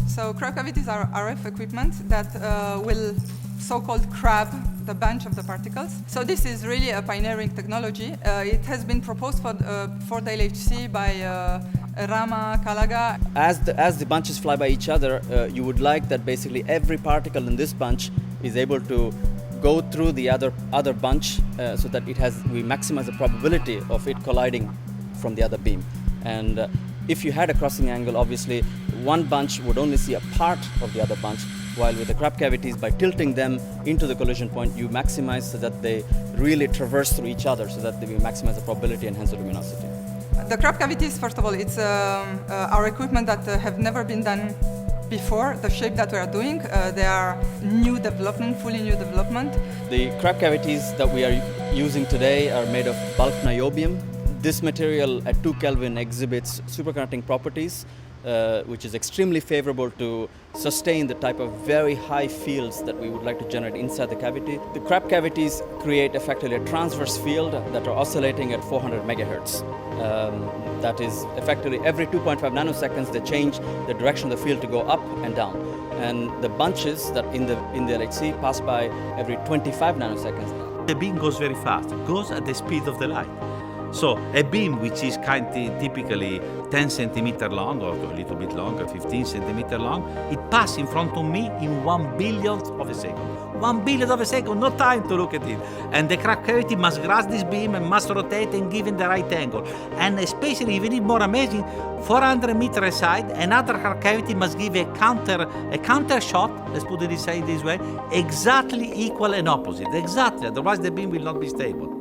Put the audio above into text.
So crab cavities are RF equipment that will so-called crab the bunch of the particles. So this is really a pioneering technology. It has been proposed for the LHC by Rama Kalaga. As the bunches fly by each other, you would like that basically every particle in this bunch is able to go through the other bunch so that we maximize the probability of it colliding from the other beam. And if you had a crossing angle, obviously one bunch would only see a part of the other bunch, while with the crab cavities, by tilting them into the collision point, you maximize so that they really traverse through each other so that we maximize the probability and hence the luminosity. The crab cavities, first of all, it's our equipment that have never been done before. The shape that we are doing, they are new development, fully new development. The crab cavities that we are using today are made of bulk niobium. This material at 2 Kelvin exhibits superconducting properties, which is extremely favorable to sustain the type of very high fields that we would like to generate inside the cavity. The crab cavities create effectively a transverse field that are oscillating at 400 megahertz. That is effectively every 2.5 nanoseconds they change the direction of the field to go up and down. And the bunches that in the LHC pass by every 25 nanoseconds. The beam goes very fast, it goes at the speed of the light. So a beam which is typically 10 centimeter long or a little bit longer, 15 centimeter long, it passes in front of me in 1 billionth of a second. 1 billionth of a second, no time to look at it. And the crab cavity must grasp this beam and must rotate and give it the right angle. And especially, even more amazing, 400 meters aside, another crab cavity must give a counter shot, let's put it this way, exactly equal and opposite, exactly, otherwise the beam will not be stable.